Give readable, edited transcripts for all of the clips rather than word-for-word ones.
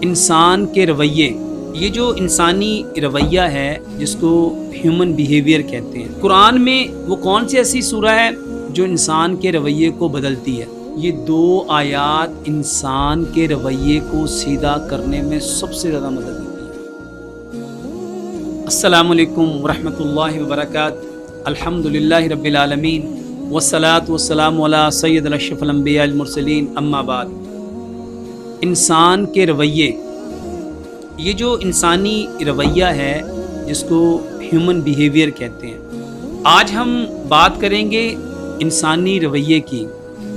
انسان کے رویے، یہ جو انسانی رویہ ہے جس کو ہیومن بیہیویئر کہتے ہیں، قرآن میں وہ کون سی ایسی سورہ ہے جو انسان کے رویے کو بدلتی ہے؟ یہ دو آیات انسان کے رویے کو سیدھا کرنے میں سب سے زیادہ مدد دیتی ہیں۔ السلام علیکم ورحمۃ اللہ وبرکاتہ۔ الحمدللہ رب العالمین والصلاة والسلام علی سید الاشرف الانبیاء المرسلین، اما بعد۔ انسان کے رویے، یہ جو انسانی رویہ ہے جس کو ہیومن بیہیویئر کہتے ہیں، آج ہم بات کریں گے انسانی رویے کی،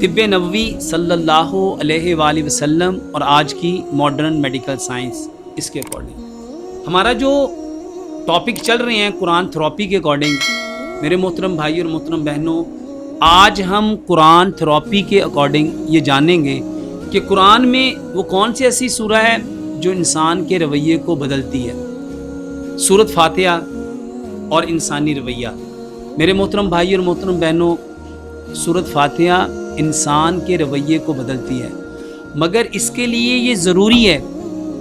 طب نبوی صلی اللہ علیہ وآلہ وسلم اور آج کی ماڈرن میڈیکل سائنس، اس کے اکارڈنگ ہمارا جو ٹاپک چل رہے ہیں قرآن تھراپی کے اکارڈنگ۔ میرے محترم بھائی اور محترم بہنوں، آج ہم قرآن تھراپی کے اکارڈنگ یہ جانیں گے کہ قرآن میں وہ کون سی ایسی سورہ ہے جو انسان کے رویے کو بدلتی ہے۔ سورۃ فاتحہ اور انسانی رویہ۔ میرے محترم بھائی اور محترم بہنوں، سورۃ فاتحہ انسان کے رویے کو بدلتی ہے، مگر اس کے لیے یہ ضروری ہے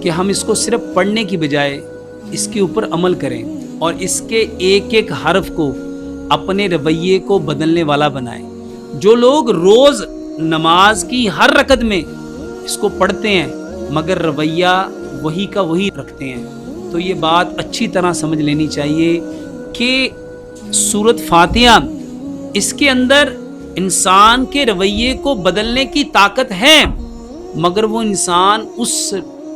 کہ ہم اس کو صرف پڑھنے کی بجائے اس کے اوپر عمل کریں اور اس کے ایک ایک حرف کو اپنے رویے کو بدلنے والا بنائیں۔ جو لوگ روز نماز کی ہر رکعت میں اس کو پڑھتے ہیں مگر رویہ وہی کا وہی رکھتے ہیں، تو یہ بات اچھی طرح سمجھ لینی چاہیے کہ سورۃ فاتحہ، اس کے اندر انسان کے رویے کو بدلنے کی طاقت ہے، مگر وہ انسان اس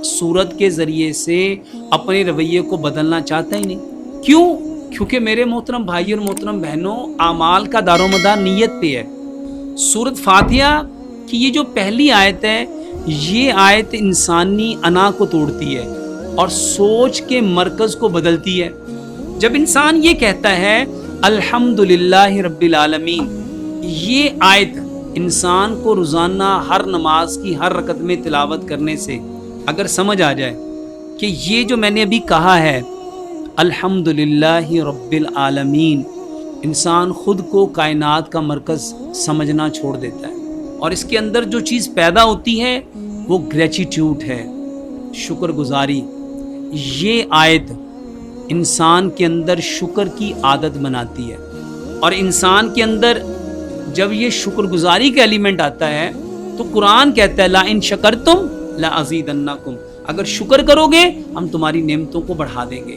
سورت کے ذریعے سے اپنے رویے کو بدلنا چاہتا ہی نہیں۔ کیوں؟ کیونکہ میرے محترم بھائی اور محترم بہنوں، اعمال کا دار و مدار نیت پہ ہے۔ سورۃ فاتحہ کی یہ جو پہلی آیت ہے، یہ آیت انسانی انا کو توڑتی ہے اور سوچ کے مرکز کو بدلتی ہے۔ جب انسان یہ کہتا ہے الحمدللہ رب العالمین، یہ آیت انسان کو روزانہ ہر نماز کی ہر رکعت میں تلاوت کرنے سے اگر سمجھ آ جائے کہ یہ جو میں نے ابھی کہا ہے الحمدللہ رب العالمین، انسان خود کو کائنات کا مرکز سمجھنا چھوڑ دیتا ہے، اور اس کے اندر جو چیز پیدا ہوتی ہے وہ گریچیٹیوڈ ہے، شکر گزاری۔ یہ آیت انسان کے اندر شکر کی عادت بناتی ہے، اور انسان کے اندر جب یہ شکر گزاری کا ایلیمنٹ آتا ہے تو قرآن کہتا ہے لا ان شکرتم لازیدنکم، اگر شکر کرو گے ہم تمہاری نعمتوں کو بڑھا دیں گے۔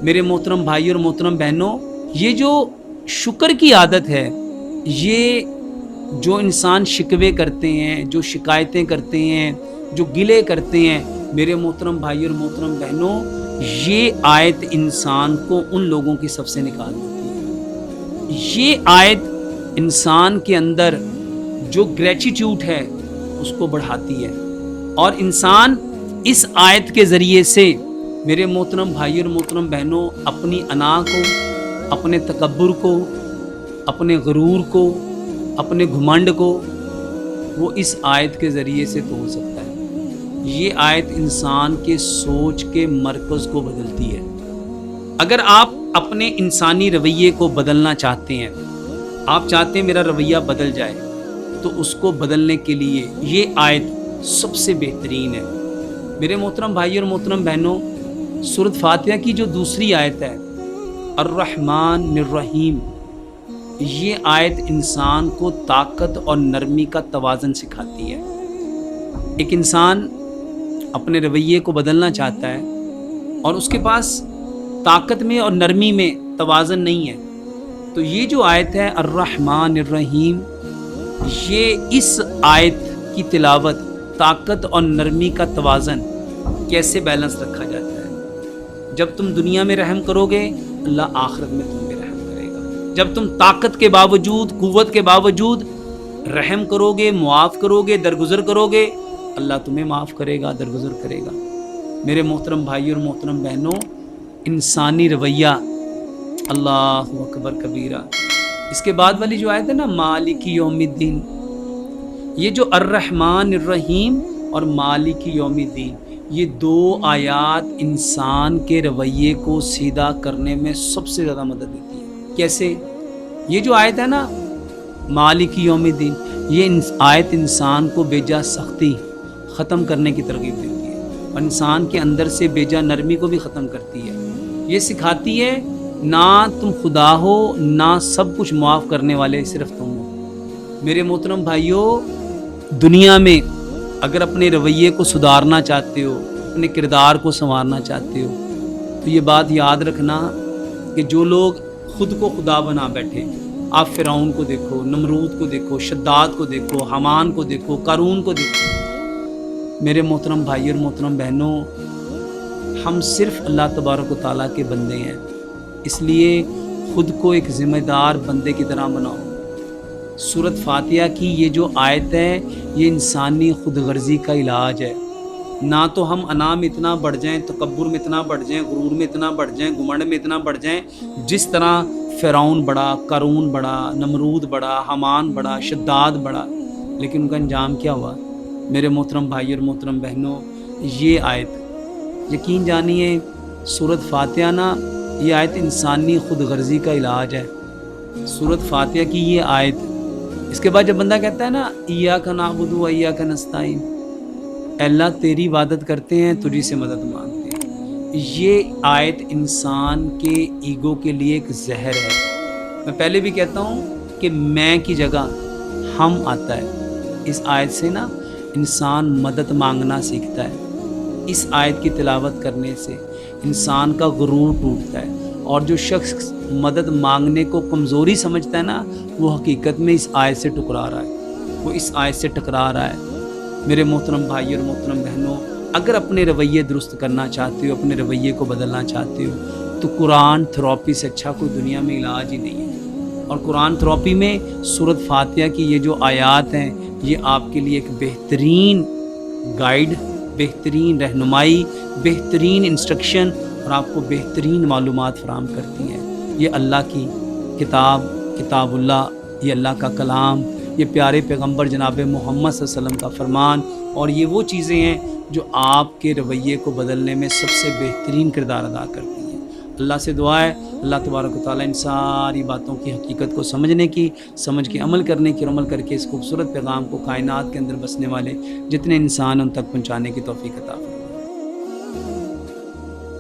میرے محترم بھائی اور محترم بہنوں، یہ جو شکر کی عادت ہے، یہ جو انسان شکوے کرتے ہیں، جو شکایتیں کرتے ہیں، جو گلے کرتے ہیں، میرے محترم بھائی اور محترم بہنوں، یہ آیت انسان کو ان لوگوں کی صف سے نکال دیتی ہے۔ یہ آیت انسان کے اندر جو گریچیٹیوڈ ہے اس کو بڑھاتی ہے، اور انسان اس آیت کے ذریعے سے میرے محترم بھائی اور محترم بہنوں اپنی انا کو، اپنے تکبر کو، اپنے غرور کو، اپنے گھمنڈ کو وہ اس آیت کے ذریعے سے توڑ سکتا ہے۔ یہ آیت انسان کے سوچ کے مرکز کو بدلتی ہے۔ اگر آپ اپنے انسانی رویے کو بدلنا چاہتے ہیں، آپ چاہتے ہیں میرا رویہ بدل جائے، تو اس کو بدلنے کے لیے یہ آیت سب سے بہترین ہے۔ میرے محترم بھائی اور محترم بہنوں، سورۃ فاتحہ کی جو دوسری آیت ہے الرحمن الرحیم، یہ آیت انسان کو طاقت اور نرمی کا توازن سکھاتی ہے۔ ایک انسان اپنے رویے کو بدلنا چاہتا ہے اور اس کے پاس طاقت میں اور نرمی میں توازن نہیں ہے، تو یہ جو آیت ہے الرحمن الرحیم، یہ اس آیت کی تلاوت طاقت اور نرمی کا توازن کیسے بیلنس رکھا جاتا ہے۔ جب تم دنیا میں رحم کرو گے، اللہ آخرت میں تم پہ رحم کرے گا۔ جب تم طاقت کے باوجود، قوت کے باوجود رحم کرو گے، معاف کرو گے، درگزر کرو گے، اللہ تمہیں معاف کرے گا، درگزر کرے گا۔ میرے محترم بھائی اور محترم بہنوں، انسانی رویہ، اللہ اکبر کبیرہ۔ اس کے بعد والی جو آیت ہے نا مالک یوم الدین، یہ جو الرحمن الرحیم اور مالک یوم الدین، یہ دو آیات انسان کے رویے کو سیدھا کرنے میں سب سے زیادہ مدد دیتی ہے۔ کیسے؟ یہ جو آیت ہے نا مالک یوم الدین، یہ آیت انسان کو بے جا سختی ختم کرنے کی ترغیب دیتی ہے۔ اور انسان کے اندر سے بیجا نرمی کو بھی ختم کرتی ہے. یہ سکھاتی ہے نہ تم خدا ہو نہ سب کچھ معاف کرنے والے صرف تم ہو. میرے محترم بھائیوں، دنیا میں اگر اپنے رویے کو سدھارنا چاہتے ہو، اپنے کردار کو سنوارنا چاہتے ہو، تو یہ بات یاد رکھنا کہ جو لوگ خود کو خدا بنا بیٹھے، آپ فرعون کو دیکھو، نمرود کو دیکھو، شداد کو دیکھو، حمان کو دیکھو، قارون کو دیکھو. میرے محترم بھائی اور محترم بہنوں، ہم صرف اللہ تبارک و تعالیٰ کے بندے ہیں، اس لیے خود کو ایک ذمہ دار بندے کی طرح بناؤ. سورۃ فاتحہ کی یہ جو آیت ہے، یہ انسانی خود غرضی کا علاج ہے. نہ تو ہم انا میں اتنا بڑھ جائیں، تکبر میں اتنا بڑھ جائیں، غرور میں اتنا بڑھ جائیں، گھمنڈ میں اتنا بڑھ جائیں جس طرح فرعون بڑا، قارون بڑا، نمرود بڑا، حمان بڑا، شداد بڑا. لیکن ان کا انجام کیا ہوا؟ میرے محترم بھائی اور محترم بہنوں، یہ آیت یقین جانیے، سورۃ فاتحہ نا، یہ آیت انسانی خود غرضی کا علاج ہے. سورۃ فاتحہ کی یہ آیت، اس کے بعد جب بندہ کہتا ہے نا ایاک نعبد و ایاک نستعین، اللہ تیری عبادت کرتے ہیں، تجھی سے مدد مانگتے ہیں، یہ آیت انسان کے ایگو کے لیے ایک زہر ہے. میں پہلے بھی کہتا ہوں کہ میں کی جگہ ہم آتا ہے. اس آیت سے نا انسان مدد مانگنا سیکھتا ہے. اس آیت کی تلاوت کرنے سے انسان کا غرور ٹوٹتا ہے، اور جو شخص مدد مانگنے کو کمزوری سمجھتا ہے نا، وہ حقیقت میں اس آیت سے ٹکرا رہا ہے، وہ اس آیت سے ٹکرا رہا ہے. میرے محترم بھائی اور محترم بہنوں، اگر اپنے رویے درست کرنا چاہتے ہو، اپنے رویے کو بدلنا چاہتے ہو، تو قرآن تھراپی سے اچھا کوئی دنیا میں علاج ہی نہیں ہے. اور قرآن تھراپی میں سورۃ فاتحہ کی یہ جو آیات ہیں، یہ آپ کے لیے ایک بہترین گائیڈ، بہترین رہنمائی، بہترین انسٹرکشن اور آپ کو بہترین معلومات فراہم کرتی ہیں. یہ اللہ کی کتاب اللہ، یہ اللہ کا کلام، یہ پیارے پیغمبر جناب محمد صلی اللہ علیہ وسلم کا فرمان، اور یہ وہ چیزیں ہیں جو آپ کے رویے کو بدلنے میں سب سے بہترین کردار ادا کرتی ہیں. اللہ سے دعا ہے اللہ تبارک و تعالیٰ ان ساری باتوں کی حقیقت کو سمجھنے کی، سمجھ کے عمل کرنے کی، اور عمل کر کے اس خوبصورت پیغام کو کائنات کے اندر بسنے والے جتنے انسان ان تک پہنچانے کی توفیق عطا فرمائے.